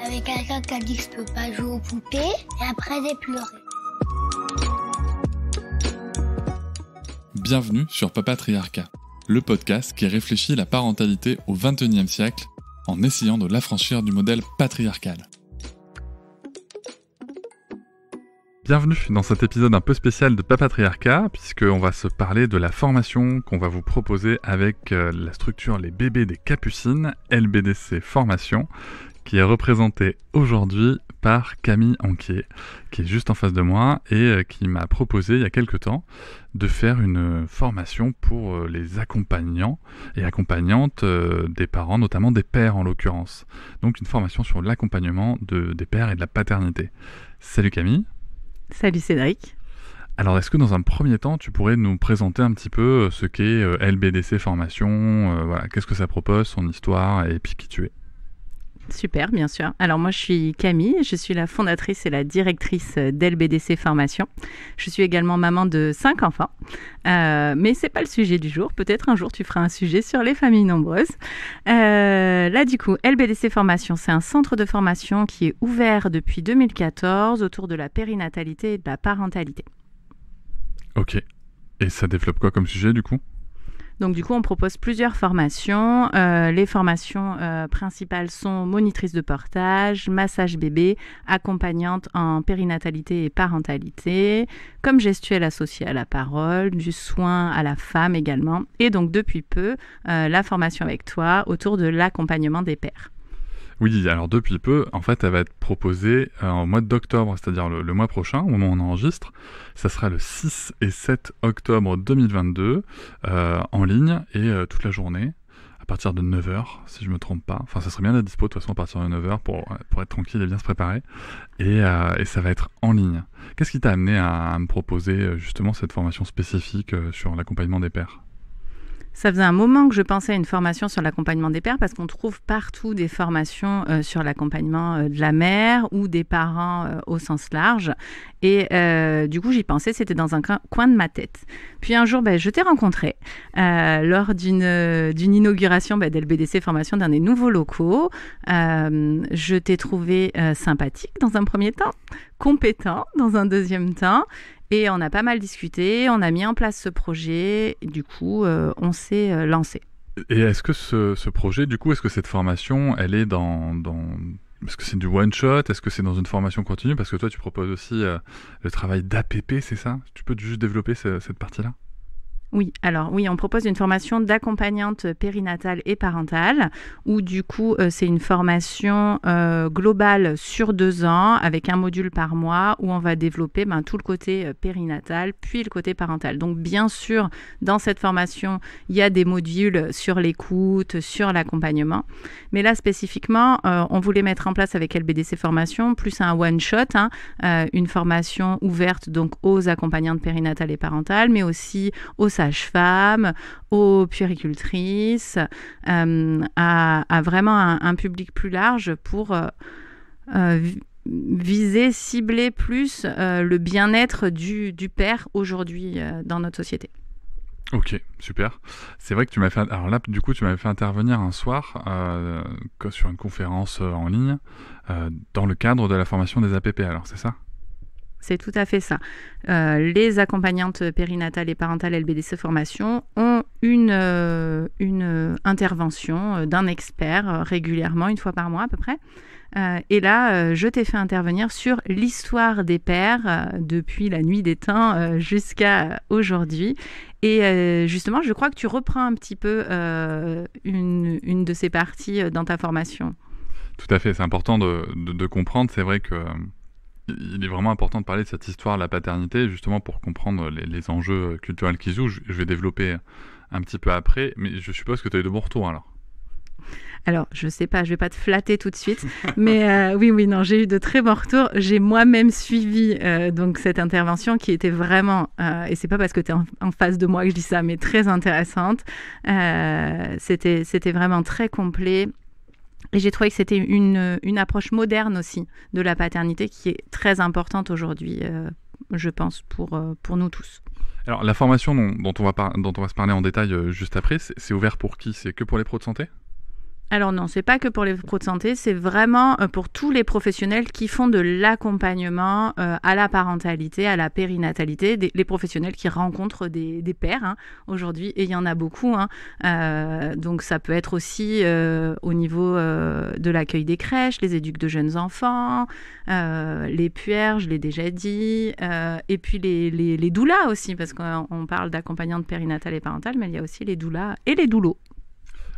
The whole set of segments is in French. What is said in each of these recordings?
avec quelqu'un qui a dit que je peux pas jouer aux poupées, et après j'ai pleuré. Bienvenue sur Papatriarcat, le podcast qui réfléchit la parentalité au XXIe siècle en essayant de l'affranchir du modèle patriarcal. Bienvenue dans cet épisode un peu spécial de Papatriarcat, puisqu'on va se parler de la formation qu'on va vous proposer avec la structure Les Bébés des Capucines, LBDC Formation, qui est représentée aujourd'hui par Camille Anquier, qui est juste en face de moi et qui m'a proposé il y a quelques temps de faire une formation pour les accompagnants et accompagnantes des parents, notamment des pères en l'occurrence. Donc une formation sur l'accompagnement des pères et de la paternité. Salut Camille. Salut Cédric. Alors est-ce que dans un premier temps tu pourrais nous présenter un petit peu ce qu'est LBDC Formation, voilà, qu'est-ce que ça propose, son histoire et puis qui tu es? Super, bien sûr. Alors moi je suis Camille, je suis la fondatrice et la directrice d'LBDC Formation. Je suis également maman de 5 enfants, mais c'est pas le sujet du jour. Peut-être un jour tu feras un sujet sur les familles nombreuses. Là du coup, LBDC Formation, c'est un centre de formation qui est ouvert depuis 2014 autour de la périnatalité et de la parentalité. Ok, et ça développe quoi comme sujet du coup ? Donc du coup, on propose plusieurs formations. Les formations principales sont monitrice de portage, massage bébé, accompagnante en périnatalité et parentalité, comme gestuelle associée à la parole, du soin à la femme également. Et donc depuis peu, la formation avec toi autour de l'accompagnement des pères. Oui, alors depuis peu, en fait, elle va être proposée en mois d'octobre, c'est-à-dire le mois prochain, au moment où on enregistre. Ça sera le 6 et 7 octobre 2022, en ligne et toute la journée, à partir de 9h, si je me trompe pas. Enfin, ça serait bien d'être dispo, de toute façon, à partir de 9h pour être tranquille et bien se préparer. Et ça va être en ligne. Qu'est-ce qui t'a amené à me proposer justement cette formation spécifique sur l'accompagnement des pères ? Ça faisait un moment que je pensais à une formation sur l'accompagnement des pères parce qu'on trouve partout des formations sur l'accompagnement de la mère ou des parents au sens large. Et du coup, j'y pensais, c'était dans un coin de ma tête. Puis un jour, je t'ai rencontré lors d'une inauguration d'LBDC Formation d'un des nouveaux locaux. Je t'ai trouvé sympathique dans un premier temps, compétent dans un deuxième temps. Et on a pas mal discuté, on a mis en place ce projet, et du coup, on s'est lancé. Et est-ce que ce projet, du coup, est-ce que cette formation, elle est est-ce que c'est du one-shot? Est-ce que c'est dans une formation continue? Parce que toi, tu proposes aussi le travail d'APP, c'est ça? Tu peux juste développer cette partie-là? Oui, alors oui, on propose une formation d'accompagnante périnatale et parentale, où du coup, c'est une formation globale sur 2 ans, avec un module par mois, où on va développer tout le côté périnatal, puis le côté parental. Donc bien sûr, dans cette formation, il y a des modules sur l'écoute, sur l'accompagnement. Mais là, spécifiquement, on voulait mettre en place avec LBDC Formation, plus un one-shot, une formation ouverte donc aux accompagnantes périnatales et parentales, mais aussi aux sages-femmes, aux puéricultrices, à vraiment un public plus large pour viser, cibler plus le bien-être du père aujourd'hui dans notre société. Ok, super. C'est vrai que tu m'as fait... Alors là, du coup, tu m'avais fait intervenir un soir sur une conférence en ligne dans le cadre de la formation des APP, alors c'est ça ? C'est tout à fait ça. Les accompagnantes périnatales et parentales LBDC Formation ont une intervention d'un expert régulièrement, 1 fois par mois à peu près. Et là, je t'ai fait intervenir sur l'histoire des pères depuis la nuit des temps jusqu'à aujourd'hui. Et justement, je crois que tu reprends un petit peu une de ces parties dans ta formation. Tout à fait, c'est important de comprendre. C'est vrai que il est vraiment important de parler de cette histoire de la paternité, justement pour comprendre les enjeux culturels qui jouent. Je vais développer un petit peu après, mais je suppose que tu as eu de bons retours alors. Alors, je sais pas, je vais pas te flatter tout de suite, mais oui, non, j'ai eu de très bons retours. J'ai moi-même suivi donc cette intervention qui était vraiment, et c'est pas parce que tu es en face de moi que je dis ça, mais très intéressante. C'était vraiment très complet. Et j'ai trouvé que c'était une approche moderne aussi de la paternité qui est très importante aujourd'hui, je pense, pour nous tous. Alors, la formation dont on va se parler en détail juste après, c'est ouvert pour qui? C'est que pour les pros de santé? Alors non, c'est pas que pour les pros de santé, c'est vraiment pour tous les professionnels qui font de l'accompagnement à la parentalité, à la périnatalité, les professionnels qui rencontrent des pères aujourd'hui, et il y en a beaucoup. Donc ça peut être aussi au niveau de l'accueil des crèches, les éduques de jeunes enfants, les puères, je l'ai déjà dit, et puis les doulas aussi, parce qu'on parle d'accompagnante périnatale et parentale, mais il y a aussi les doulas et les doulos.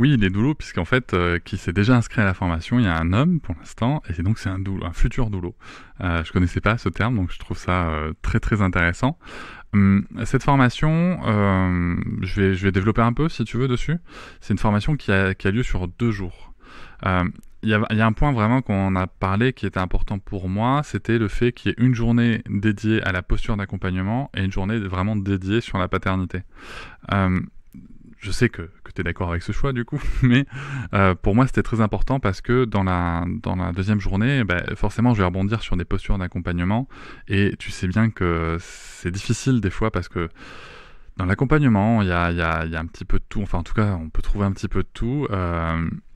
Oui, les doulos, puisqu'en fait, qui s'est déjà inscrit à la formation, il y a un homme pour l'instant, et donc c'est un futur doulot. Je connaissais pas ce terme, donc je trouve ça très très intéressant. Cette formation, je vais développer un peu, si tu veux, dessus. C'est une formation qui a lieu sur 2 jours. Il y a un point vraiment qu'on a parlé qui était important pour moi, c'était le fait qu'il y ait une journée dédiée à la posture d'accompagnement et une journée vraiment dédiée sur la paternité. Je sais que tu es d'accord avec ce choix du coup, mais pour moi c'était très important parce que dans la deuxième journée, forcément je vais rebondir sur des postures d'accompagnement, et tu sais bien que c'est difficile des fois parce que dans l'accompagnement, il y a un petit peu de tout. Enfin, en tout cas, on peut trouver un petit peu de tout.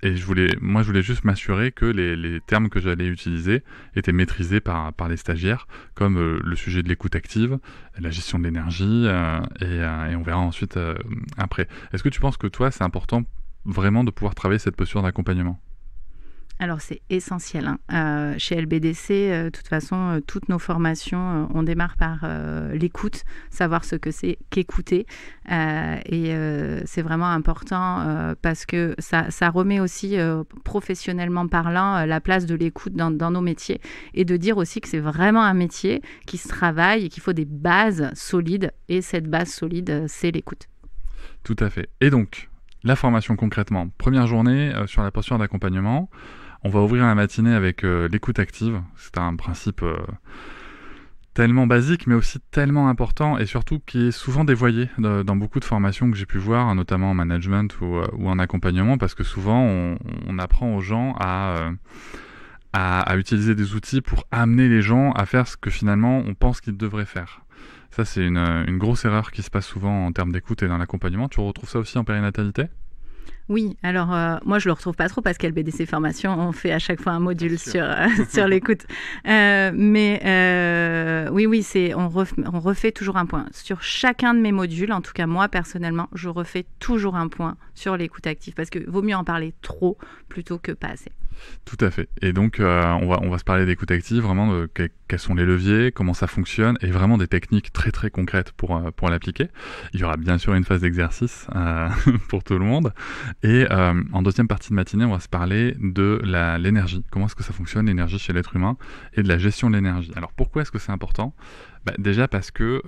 Et je voulais juste m'assurer que les termes que j'allais utiliser étaient maîtrisés par les stagiaires, comme le sujet de l'écoute active, la gestion de l'énergie, et on verra ensuite après. Est-ce que tu penses que toi, c'est important vraiment de pouvoir travailler cette posture d'accompagnement ? Alors, c'est essentiel. Chez LBDC, de toute façon, toutes nos formations, on démarre par l'écoute, savoir ce que c'est qu'écouter. Et c'est vraiment important parce que ça remet aussi, professionnellement parlant, la place de l'écoute dans nos métiers. Et de dire aussi que c'est vraiment un métier qui se travaille et qu'il faut des bases solides. Et cette base solide, c'est l'écoute. Tout à fait. Et donc, la formation concrètement, première journée sur la posture d'accompagnement. On va ouvrir la matinée avec l'écoute active. C'est un principe tellement basique, mais aussi tellement important, et surtout qui est souvent dévoyé dans beaucoup de formations que j'ai pu voir, notamment en management ou en accompagnement, parce que souvent on apprend aux gens à utiliser des outils pour amener les gens à faire ce que finalement on pense qu'ils devraient faire. Ça, c'est une grosse erreur qui se passe souvent en termes d'écoute et dans l'accompagnement. Tu retrouves ça aussi en périnatalité ? Oui, alors moi je le retrouve pas trop parce qu'LBDC Formation, on fait à chaque fois un module sur l'écoute. Mais oui, on refait toujours un point. Sur chacun de mes modules, en tout cas moi personnellement, je refais toujours un point sur l'écoute active parce que vaut mieux en parler trop plutôt que pas assez. Tout à fait. Et donc, on va se parler d'écoute active, vraiment de quels sont les leviers, comment ça fonctionne, et vraiment des techniques très très concrètes pour l'appliquer. Il y aura bien sûr une phase d'exercice pour tout le monde. Et en deuxième partie de matinée, on va se parler de l'énergie. Comment est-ce que ça fonctionne, l'énergie chez l'être humain, et de la gestion de l'énergie. Alors pourquoi est-ce que c'est important ? Déjà parce que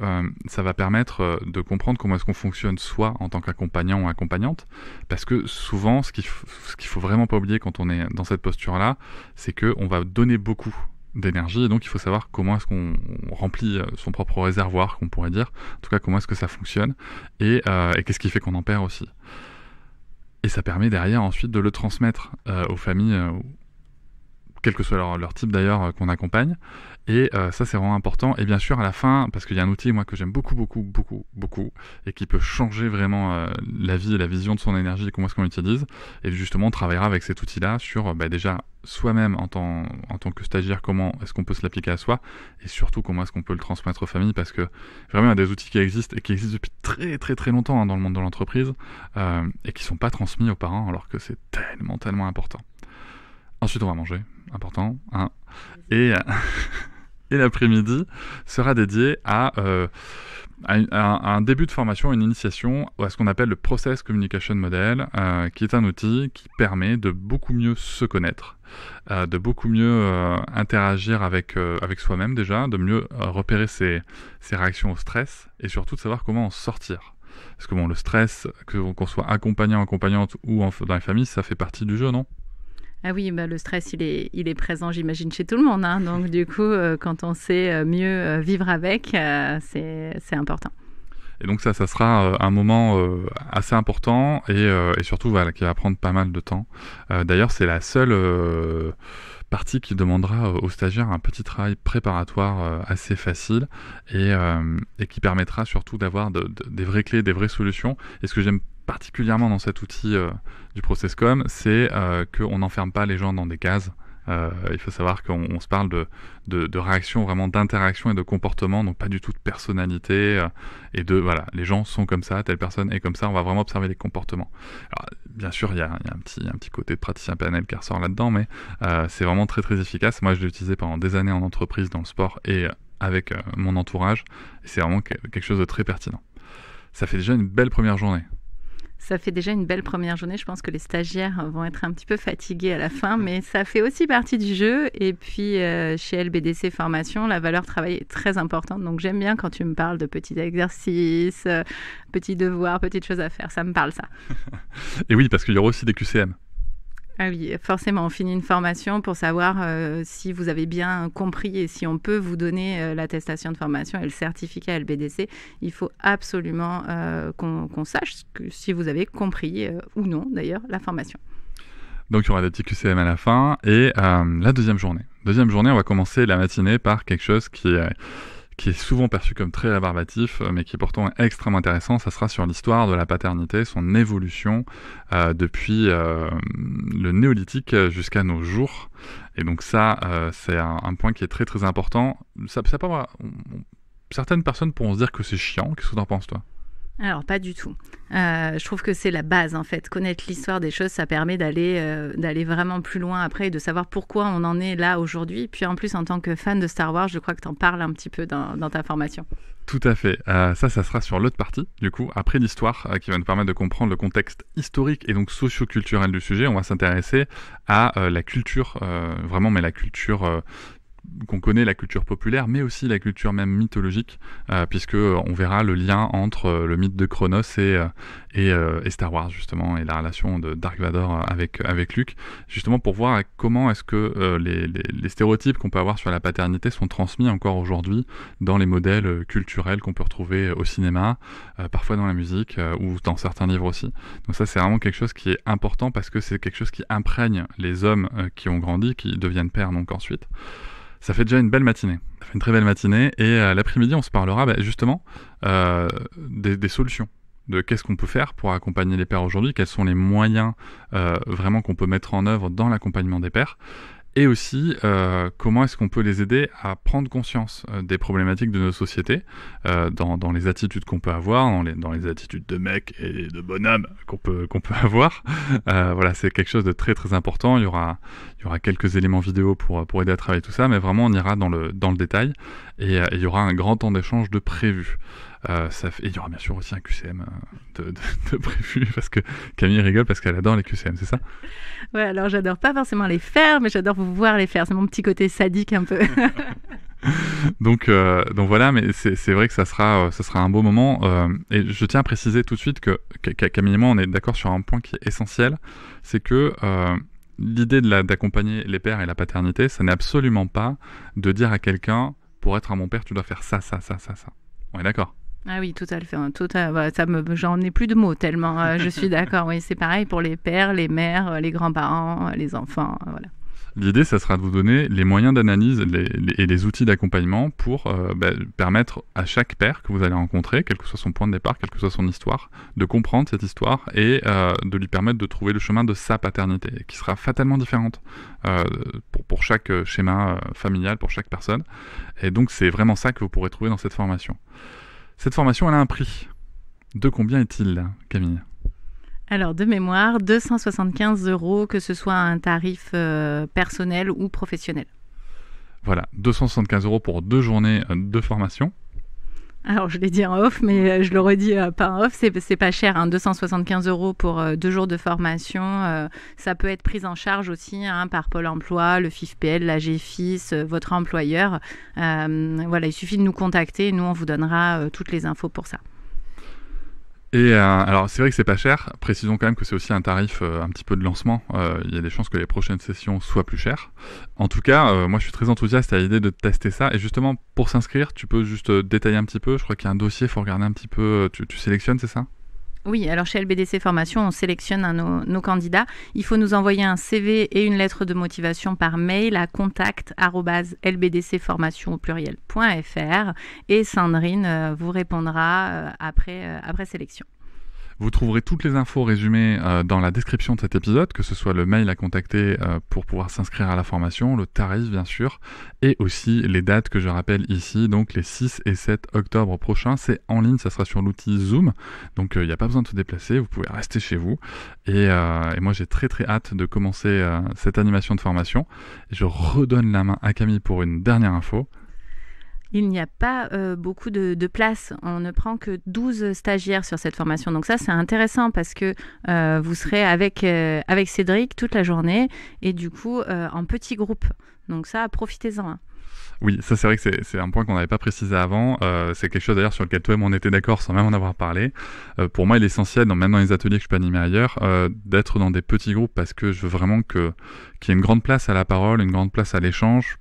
ça va permettre de comprendre comment est-ce qu'on fonctionne soi en tant qu'accompagnant ou accompagnante, parce que souvent ce qu'il faut vraiment pas oublier quand on est dans cette posture-là, c'est qu'on va donner beaucoup d'énergie, et donc il faut savoir comment est-ce qu'on remplit son propre réservoir, qu'on pourrait dire, en tout cas comment est-ce que ça fonctionne, et qu'est-ce qui fait qu'on en perd aussi. Et ça permet derrière ensuite de le transmettre aux familles, quel que soit leur type d'ailleurs qu'on accompagne. Et ça, c'est vraiment important. Et bien sûr, à la fin, parce qu'il y a un outil, moi, que j'aime beaucoup, et qui peut changer vraiment la vie et la vision de son énergie et comment est-ce qu'on l'utilise. Et justement, on travaillera avec cet outil-là sur déjà soi-même en tant que stagiaire, comment est-ce qu'on peut se l'appliquer à soi, et surtout comment est-ce qu'on peut le transmettre aux familles, parce que vraiment, il y a des outils qui existent, et qui existent depuis très, très, très longtemps dans le monde de l'entreprise, et qui ne sont pas transmis aux parents, alors que c'est tellement, tellement important. Ensuite, on va manger, important, hein. Et l'après-midi sera dédié à un début de formation, une initiation à ce qu'on appelle le Process Communication Model, qui est un outil qui permet de beaucoup mieux se connaître, de beaucoup mieux interagir avec soi-même déjà, de mieux repérer ses réactions au stress, et surtout de savoir comment en sortir. Parce que le stress, qu'on soit accompagnant, accompagnante ou dans les familles, ça fait partie du jeu, non ? Ah oui, le stress, il est présent, j'imagine, chez tout le monde. Donc, du coup, quand on sait mieux vivre avec, c'est important. Et donc ça sera un moment assez important et surtout qui va prendre pas mal de temps. D'ailleurs, c'est la seule partie qui demandera aux stagiaires un petit travail préparatoire assez facile et qui permettra surtout d'avoir des vraies clés, des vraies solutions. Et ce que j'aime particulièrement dans cet outil du ProcessCom, c'est qu'on n'enferme pas les gens dans des cases. Il faut savoir qu'on se parle de réaction, vraiment d'interaction et de comportement, donc pas du tout de personnalité et de voilà, les gens sont comme ça, telle personne est comme ça, on va vraiment observer les comportements. Alors, bien sûr, il y a un petit côté de praticien PNL qui ressort là-dedans, mais c'est vraiment très très efficace. Moi, je l'ai utilisé pendant des années en entreprise, dans le sport et avec mon entourage, et c'est vraiment quelque chose de très pertinent. Ça fait déjà une belle première journée. Ça fait déjà une belle première journée. Je pense que les stagiaires vont être un petit peu fatigués à la fin, mais ça fait aussi partie du jeu. Et puis, chez LBDC Formation, la valeur travail est très importante. Donc, j'aime bien quand tu me parles de petits exercices, petits devoirs, petites choses à faire. Ça me parle, ça. Et oui, parce qu'il y aura aussi des QCM. Ah oui, forcément, on finit une formation pour savoir si vous avez bien compris et si on peut vous donner l'attestation de formation et le certificat LBDC. Il faut absolument qu'on sache si vous avez compris ou non, d'ailleurs, la formation. Donc, il y aura des petits QCM à la fin. Et la deuxième journée. Deuxième journée, on va commencer la matinée par quelque chose qui est souvent perçu comme très rébarbatif, mais qui est pourtant extrêmement intéressant. Ça sera sur l'histoire de la paternité, son évolution depuis le néolithique jusqu'à nos jours. Et donc ça, c'est un point qui est très très important. Certaines personnes pourront se dire que c'est chiant. Qu'est-ce que tu en penses, toi ? Alors, pas du tout. Je trouve que c'est la base, en fait. Connaître l'histoire des choses, ça permet d'aller vraiment plus loin après et de savoir pourquoi on en est là aujourd'hui. Puis en plus, en tant que fan de Star Wars, je crois que tu en parles un petit peu dans ta formation. Tout à fait. Ça sera sur l'autre partie, du coup, après l'histoire, qui va nous permettre de comprendre le contexte historique et donc socio-culturel du sujet. On va s'intéresser à la culture, vraiment, mais la culture qu'on connaît, la culture populaire, mais aussi la culture même mythologique, puisque on verra le lien entre le mythe de Chronos et Star Wars, justement, et la relation de Dark Vador avec Luke, justement pour voir comment est-ce que les stéréotypes qu'on peut avoir sur la paternité sont transmis encore aujourd'hui dans les modèles culturels qu'on peut retrouver au cinéma, parfois dans la musique, ou dans certains livres aussi. Donc ça, c'est vraiment quelque chose qui est important, parce que c'est quelque chose qui imprègne les hommes qui ont grandi, qui deviennent pères donc ensuite. Ça fait déjà une belle matinée. Ça fait une très belle matinée. Et l'après-midi, on se parlera justement des solutions. De qu'est-ce qu'on peut faire pour accompagner les pères aujourd'hui, quels sont les moyens vraiment qu'on peut mettre en œuvre dans l'accompagnement des pères. Et aussi, comment est-ce qu'on peut les aider à prendre conscience des problématiques de nos sociétés, dans les attitudes qu'on peut avoir, dans les attitudes de mecs et de bonhommes qu'on peut avoir. Voilà, c'est quelque chose de très très important. Il y aura quelques éléments vidéo pour aider à travailler tout ça, mais vraiment on ira dans le détail, et il y aura un grand temps d'échange de prévu. Et il y aura bien sûr aussi un QCM de prévu, parce que Camille rigole parce qu'elle adore les QCM, c'est ça ? Ouais, alors j'adore pas forcément les faire, mais j'adore vous voir les faire. C'est mon petit côté sadique un peu. Donc voilà, mais c'est vrai que ça sera un beau moment. Et je tiens à préciser tout de suite que Camille et moi, on est d'accord sur un point qui est essentiel, c'est que l'idée d'accompagner les pères et la paternité, ça n'est absolument pas de dire à quelqu'un, pour être un bon père, tu dois faire ça. On est d'accord ? Ah oui, tout à fait. J'en ai plus de mots tellement je suis d'accord. Oui, c'est pareil pour les pères, les mères, les grands-parents, les enfants. Voilà. L'idée, ça sera de vous donner les moyens d'analyse et les outils d'accompagnement pour permettre à chaque père que vous allez rencontrer, quel que soit son point de départ, quelle que soit son histoire, de comprendre cette histoire et de lui permettre de trouver le chemin de sa paternité, qui sera fatalement différente pour chaque schéma familial, pour chaque personne. Et donc, c'est vraiment ça que vous pourrez trouver dans cette formation. Cette formation, elle a un prix. De combien est-il, Camille ? Alors, de mémoire, 275 €, que ce soit un tarif personnel ou professionnel. Voilà, 275 € pour 2 journées de formation. Alors, je l'ai dit en off, mais je le redis pas en off, c'est pas cher, hein, 275 € pour 2 jours de formation. Ça peut être pris en charge aussi par Pôle emploi, le FIFPL, la GFIS, votre employeur. Voilà, il suffit de nous contacter, nous on vous donnera toutes les infos pour ça. Et alors c'est vrai que c'est pas cher, précisons quand même que c'est aussi un tarif un petit peu de lancement, il y a des chances que les prochaines sessions soient plus chères. En tout cas, moi je suis très enthousiaste à l'idée de tester ça, et justement pour s'inscrire, tu peux juste détailler un petit peu, je crois qu'il y a un dossier, il faut regarder un petit peu, tu sélectionnes, c'est ça ? Oui, alors chez LBDC Formation, on sélectionne nos candidats. Il faut nous envoyer un CV et une lettre de motivation par mail à contact@lbdcformation.fr et Sandrine vous répondra après sélection. Vous trouverez toutes les infos résumées dans la description de cet épisode, que ce soit le mail à contacter pour pouvoir s'inscrire à la formation, le tarif bien sûr, et aussi les dates que je rappelle ici, donc les 6 et 7 octobre prochains. C'est en ligne, ça sera sur l'outil Zoom, donc il n'y a pas besoin de se déplacer, vous pouvez rester chez vous. Et moi j'ai très très hâte de commencer cette animation de formation. Je redonne la main à Camille pour une dernière info. Il n'y a pas beaucoup de place. On ne prend que 12 stagiaires sur cette formation. Donc ça, c'est intéressant parce que vous serez avec Cédric toute la journée et du coup, en petits groupes. Donc ça, profitez-en. Oui, ça c'est vrai que c'est un point qu'on n'avait pas précisé avant. C'est quelque chose d'ailleurs sur lequel toi et moi on était d'accord sans même en avoir parlé. Pour moi, il est essentiel, même dans les ateliers que je peux animer ailleurs, d'être dans des petits groupes parce que je veux vraiment qu'il y ait une grande place à la parole, une grande place à l'échange.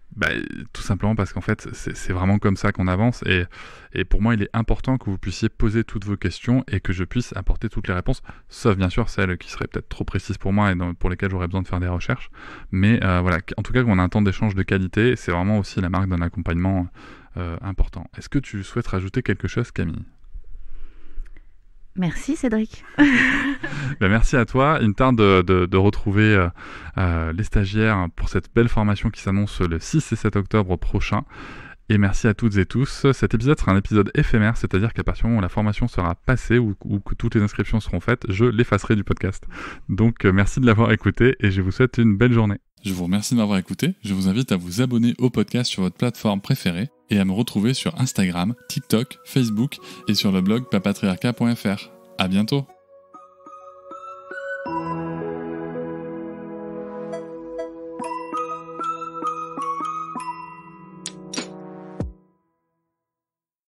Tout simplement parce qu'en fait, c'est vraiment comme ça qu'on avance. Et pour moi, il est important que vous puissiez poser toutes vos questions et que je puisse apporter toutes les réponses, sauf bien sûr celles qui seraient peut-être trop précises pour moi et pour lesquelles j'aurais besoin de faire des recherches. Mais voilà, en tout cas, qu'on a un temps d'échange de qualité, c'est vraiment aussi la marque d'un accompagnement important. Est-ce que tu souhaites rajouter quelque chose, Camille ? Merci Cédric. Merci à toi. Il me tarde de retrouver les stagiaires pour cette belle formation qui s'annonce le 6 et 7 octobre prochain. Et merci à toutes et tous. Cet épisode sera un épisode éphémère, c'est-à-dire qu'à partir du moment où la formation sera passée ou que toutes les inscriptions seront faites, je l'effacerai du podcast. Donc merci de l'avoir écouté et je vous souhaite une belle journée. Je vous remercie de m'avoir écouté. Je vous invite à vous abonner au podcast sur votre plateforme préférée et à me retrouver sur Instagram, TikTok, Facebook et sur le blog papatriarca.fr. À bientôt.